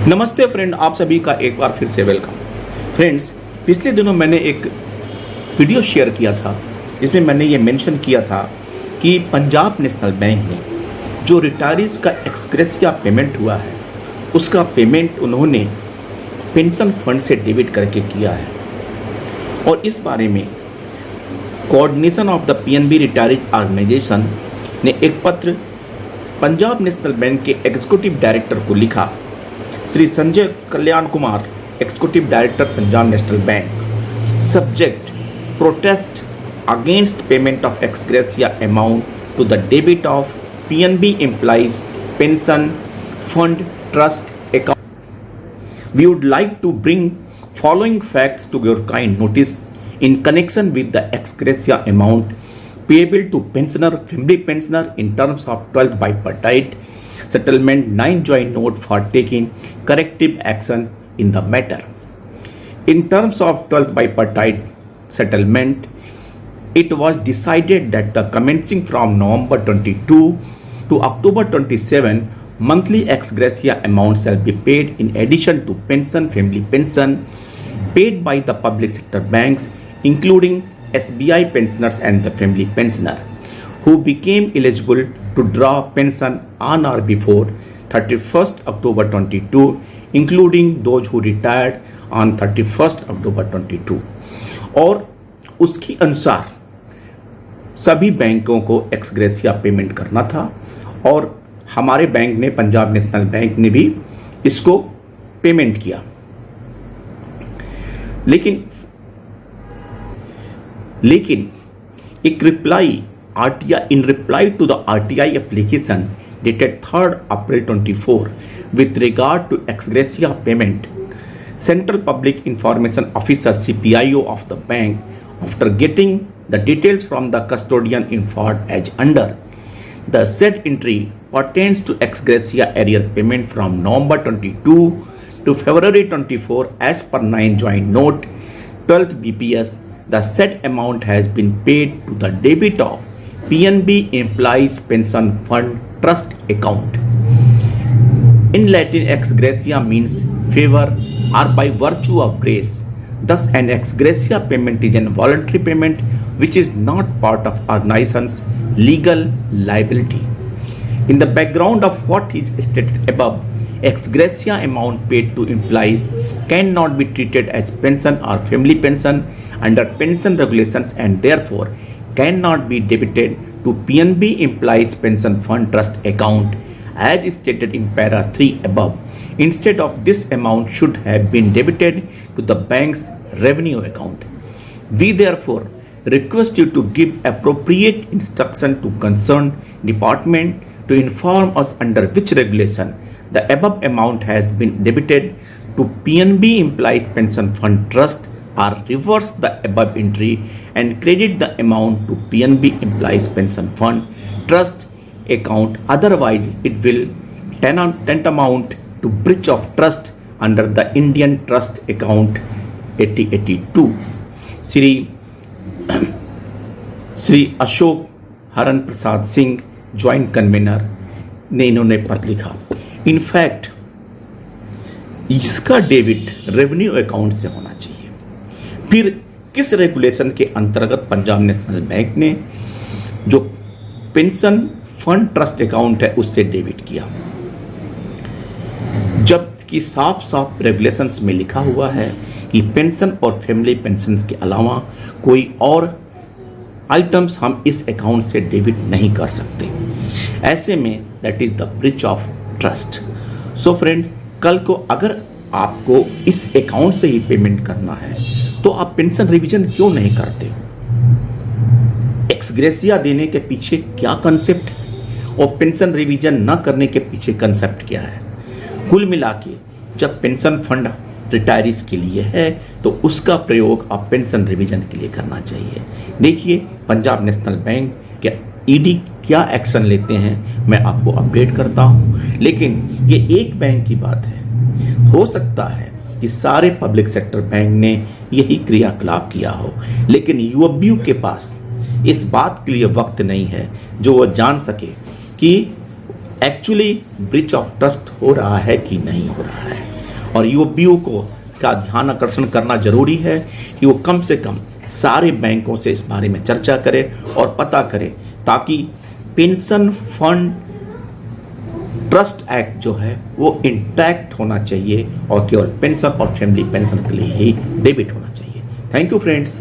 नमस्ते फ्रेंड, आप सभी का एक बार फिर से वेलकम। फ्रेंड्स, पिछले दिनों मैंने एक वीडियो शेयर किया था जिसमें मैंने ये मेंशन किया था कि पंजाब नेशनल बैंक ने जो रिटायरीज का एक्सग्रेसिया पेमेंट हुआ है उसका पेमेंट उन्होंने पेंशन फंड से डेबिट करके किया है। और इस बारे में coordination of the PNB retirees organisation ने एक पत्र पंजाब नेशनल बैंक के एग्जीक्यूटिव डायरेक्टर को लिखा। Shri Sanjay Kalyan Kumar, executive director Punjab National Bank, subject protest against payment of ex gratia amount to the debit of PNB employees pension fund trust account. We would like to bring following facts to your kind notice in connection with the ex gratia amount payable to pensioner, family pensioner in terms of 12th bipartite settlement 9 joint note for taking corrective action in the matter. In terms of 12th bipartite settlement, it was decided that the commencing from November 22 to October 27 monthly ex gratia amount shall be paid in addition to pension, family pension paid by the public sector banks, including SBI pensioners and the family pensioner who became eligible to draw pension on or before 31st October 22, including those who retired on 31st October 22। और उसके अनुसार सभी बैंकों को x gratia payment करना था और हमारे बैंक ने, पंजाब नेशनल बैंक ने भी इसको पेमेंट किया। लेकिन एक reply in reply to the RTI application dated 3rd April 24 with regard to ex gratia payment, Central Public Information Officer CPIO of the bank, after getting the details from the custodian informed as under. The said entry pertains to ex gratia arrear payment from November 22 to February 24 as per 9 joint note 12th BPS. The said amount has been paid to the debit of PNB Employees Pension Fund Trust account. In Latin, ex gratia means favor or by virtue of grace. Thus, an ex gratia payment is a voluntary payment which is not part of organization's legal liability. In the background of what is stated above, ex gratia amount paid to employees cannot be treated as pension or family pension under pension regulations and therefore cannot be debited to PNB Employees Pension Fund Trust account as stated in para 3 above. Instead of this amount should have been debited to the bank's revenue account. We therefore request you to give appropriate instruction to concerned department to inform us under which regulation the above amount has been debited to PNB Employees Pension Fund Trust or reverse the above entry and credit the amount to PNB Employees Pension Fund Trust account. Otherwise, it will tantamount to breach of trust under the Indian Trust Account 8082. Shri Ashok हरन Prasad Singh, joint convener, ने इन्होंने पत्र लिखा। In fact इसका debit revenue account से होना चाहिए। फिर किस रेगुलेशन के अंतर्गत पंजाब नेशनल बैंक ने जो पेंशन फंड ट्रस्ट अकाउंट है उससे डेबिट किया, जबकि साफ साफ रेगुलेशंस में लिखा हुआ है कि पेंशन और फैमिली पेंशन के अलावा कोई और आइटम्स हम इस अकाउंट से डेबिट नहीं कर सकते। ऐसे में that is the breach of trust. So friend, कल को अगर आपको इस अकाउंट से ही पेमेंट करना है तो आप पेंशन रिवीजन क्यों नहीं करते? एक्स ग्रेसिया देने के पीछे क्या कंसेप्ट है और पेंशन रिवीजन न करने के पीछे कंसेप्ट क्या है? कुल मिला के जब पेंशन फंड रिटायरीज के लिए है तो उसका प्रयोग आप पेंशन रिवीजन के लिए करना चाहिए। देखिए पंजाब नेशनल बैंक के ईडी क्या एक्शन लेते हैं मैं आपको अपडेट करता हूं, लेकिन ये एक बैंक की बात है। हो सकता है कि सारे पब्लिक सेक्टर बैंक ने यही क्रियाकलाप किया हो, लेकिन यूएबीयू के पास इस बात के लिए वक्त नहीं है जो वो जान सके कि एक्चुअली ब्रीच ऑफ ट्रस्ट हो रहा है कि नहीं हो रहा है। और यूपीओ को का ध्यान आकर्षण करना जरूरी है कि वो कम से कम सारे बैंकों से इस बारे में चर्चा करे और पता करे, ताकि पेंशन फंड ट्रस्ट एक्ट जो है वो इंटैक्ट होना चाहिए और केवल पेंशन और फैमिली पेंशन के लिए ही डेबिट होना चाहिए। Thank you friends.